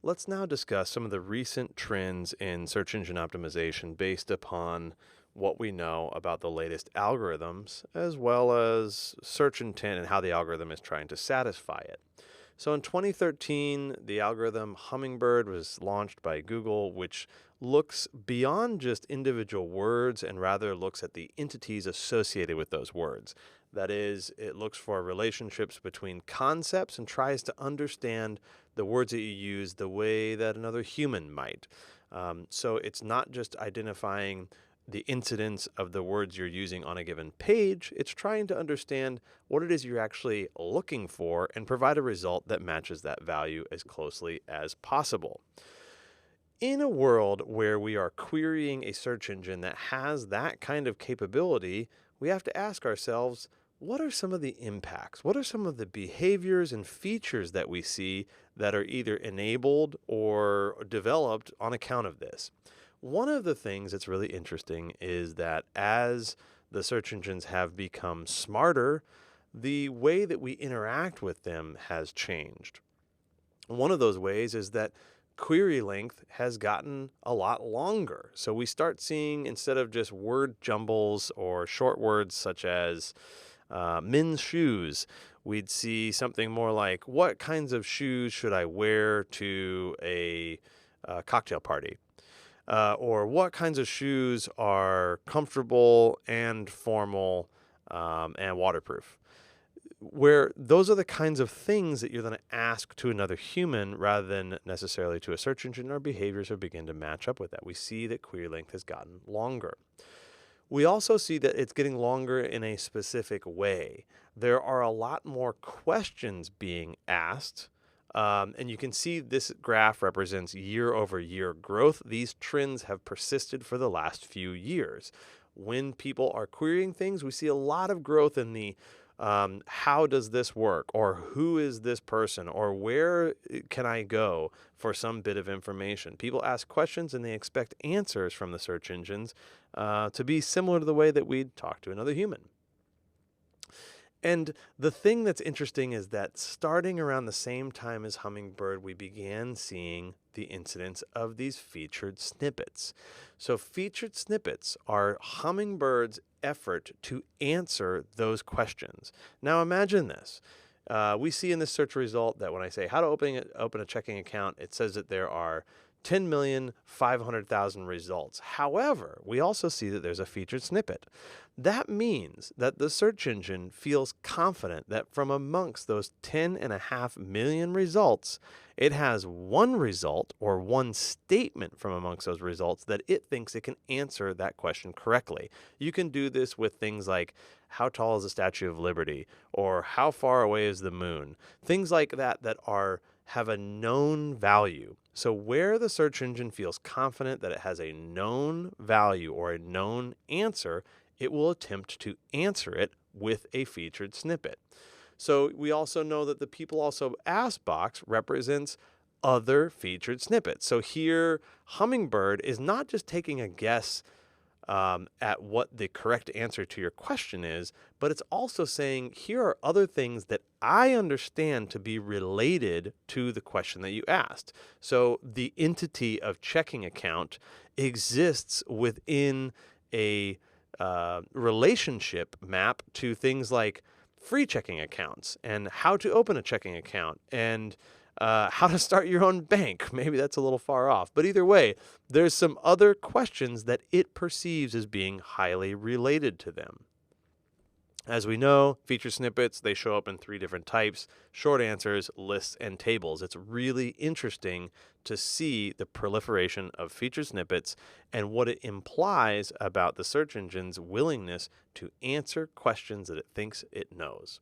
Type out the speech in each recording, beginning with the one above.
Let's now discuss some of the recent trends in search engine optimization based upon what we know about the latest algorithms, as well as search intent and how the algorithm is trying to satisfy it. So in 2013, the algorithm Hummingbird was launched by Google, which looks beyond just individual words and rather looks at the entities associated with those words. That is, it looks for relationships between concepts and tries to understand the words that you use the way that another human might. So it's not just identifying the incidence of the words you're using on a given page. It's trying to understand what it is you're actually looking for and provide a result that matches that value as closely as possible. In a world where we are querying a search engine that has that kind of capability, we have to ask ourselves, what are some of the impacts? What are some of the behaviors and features that we see that are either enabled or developed on account of this? One of the things that's really interesting is that as the search engines have become smarter, the way that we interact with them has changed. One of those ways is that query length has gotten a lot longer. So we start seeing, instead of just word jumbles or short words such as men's shoes, we'd see something more like, what kinds of shoes should I wear to a cocktail party? Or what kinds of shoes are comfortable and formal and waterproof? Where those are the kinds of things that you're going to ask to another human rather than necessarily to a search engine. Our behaviors have begun to match up with that. We see that query length has gotten longer. We also see that it's getting longer in a specific way. There are a lot more questions being asked. And you can see this graph represents year over year growth. These trends have persisted for the last few years. When people are querying things, we see a lot of growth in the how does this work, or who is this person, or where can I go for some bit of information. People ask questions and they expect answers from the search engines to be similar to the way that we'd talk to another human. And the thing that's interesting is that starting around the same time as Hummingbird, we began seeing the incidence of these featured snippets. So featured snippets are Hummingbird's effort to answer those questions. Now imagine this. We see in this search result that when I say how to open a checking account, it says that there are 10,500,000 results. However, we also see that there's a featured snippet. That means that the search engine feels confident that from amongst those 10.5 million results, it has one result or one statement from amongst those results that it thinks it can answer that question correctly. You can do this with things like, how tall is the Statue of Liberty? Or how far away is the moon? Things like that have a known value. So where the search engine feels confident that it has a known value or a known answer, it will attempt to answer it with a featured snippet. So we also know that the people also ask box represents other featured snippets. So here, Hummingbird is not just taking a guess at what the correct answer to your question is, but it's also saying, here are other things that I understand to be related to the question that you asked. So the entity of checking account exists within a relationship map to things like free checking accounts and how to open a checking account and how to start your own bank. Maybe that's a little far off. But either way, there's some other questions that it perceives as being highly related to them. As we know, feature snippets, they show up in 3 different types: short answers, lists, and tables. It's really interesting to see the proliferation of feature snippets and what it implies about the search engine's willingness to answer questions that it thinks it knows.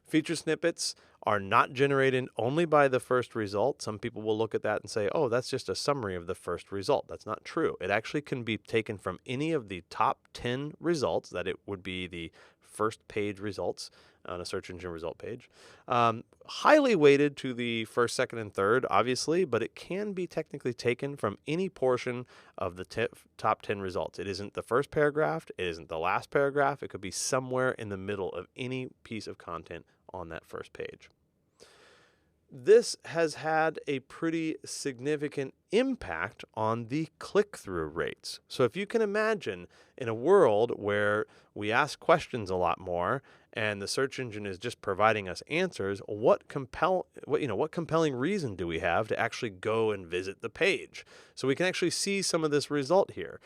Feature snippets are not generated only by the first result. Some people will look at that and say, oh, that's just a summary of the first result. That's not true. It actually can be taken from any of the top 10 results, that it would be the first page results on a search engine result page. Highly weighted to the first, second, and third, obviously, but it can be technically taken from any portion of the top 10 results. It isn't the first paragraph. It isn't the last paragraph. It could be somewhere in the middle of any piece of content on that first page. this has had a pretty significant impact on the click-through rates. So if you can imagine in a world where we ask questions a lot more and the search engine is just providing us answers, what compelling reason do we have to actually go and visit the page? So we can actually see some of this result here.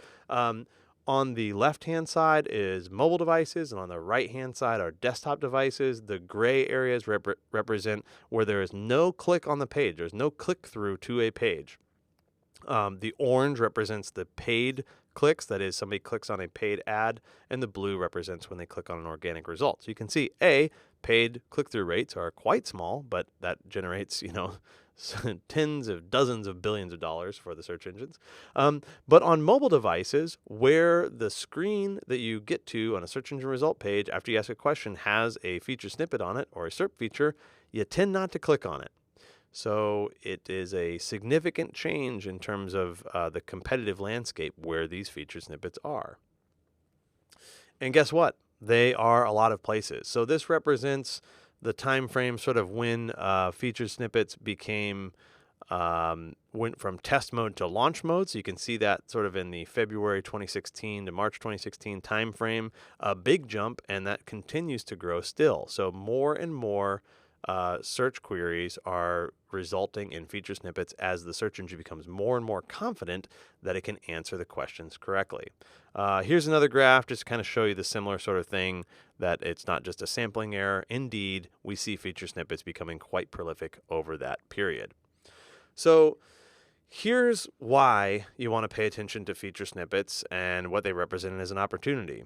On the left-hand side is mobile devices, and on the right-hand side are desktop devices. The gray areas represent where there is no click on the page. There's no click-through to a page. The orange represents the paid clicks, that is, somebody clicks on a paid ad, and the blue represents when they click on an organic result. So you can see, paid click-through rates are quite small, but that generates, tens of dozens of billions of dollars for the search engines. But on mobile devices, where the screen that you get to on a search engine result page after you ask a question has a feature snippet on it or a SERP feature, you tend not to click on it. So it is a significant change in terms of the competitive landscape where these feature snippets are. And guess what? They are a lot of places. So this represents the time frame sort of when featured snippets went from test mode to launch mode. So you can see that sort of in the February 2016 to March 2016 time frame, a big jump, and that continues to grow still. So more and more search queries are resulting in feature snippets as the search engine becomes more and more confident that it can answer the questions correctly. Here's another graph just to kind of show you the similar sort of thing, that it's not just a sampling error. Indeed, we see feature snippets becoming quite prolific over that period. So here's why you want to pay attention to feature snippets and what they represent as an opportunity.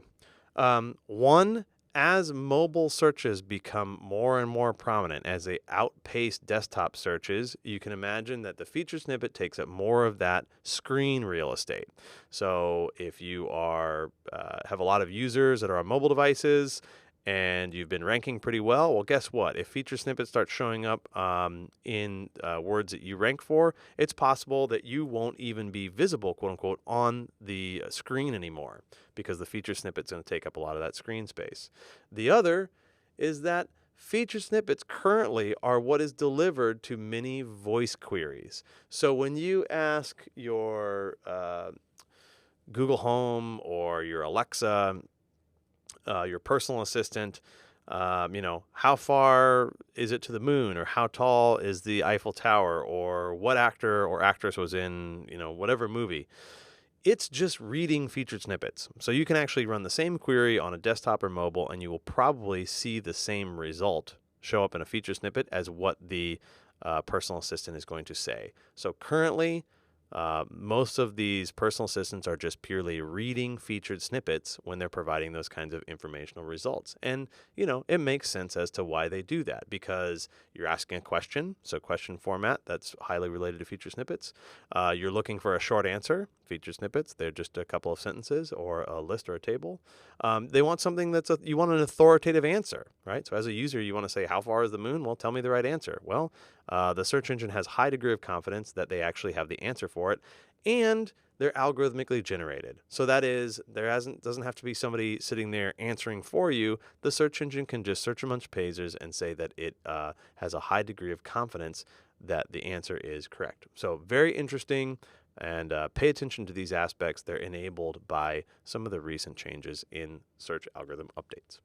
One, as mobile searches become more and more prominent, as they outpace desktop searches, you can imagine that the feature snippet takes up more of that screen real estate. So if you have a lot of users that are on mobile devices and you've been ranking pretty well, guess what? If feature snippets start showing up in words that you rank for, it's possible that you won't even be visible, quote unquote, on the screen anymore, because the feature snippet's going to take up a lot of that screen space. The other is that feature snippets currently are what is delivered to many voice queries. So when you ask your Google Home or your Alexa, your personal assistant, how far is it to the moon, or how tall is the Eiffel Tower, or what actor or actress was in, whatever movie. It's just reading featured snippets. So you can actually run the same query on a desktop or mobile, and you will probably see the same result show up in a feature snippet as what the personal assistant is going to say. So currently, most of these personal assistants are just purely reading featured snippets when they're providing those kinds of informational results. And, it makes sense as to why they do that, because you're asking a question, so question format, that's highly related to feature snippets. You're looking for a short answer, feature snippets, they're just a couple of sentences or a list or a table. They want something you want an authoritative answer, right? So as a user, you want to say, how far is the moon? Well, tell me the right answer. Well, the search engine has high degree of confidence that they actually have the answer for it, and they're algorithmically generated. So that is, doesn't have to be somebody sitting there answering for you. The search engine can just search amongst pages and say that it has a high degree of confidence that the answer is correct. So very interesting, and pay attention to these aspects. They're enabled by some of the recent changes in search algorithm updates.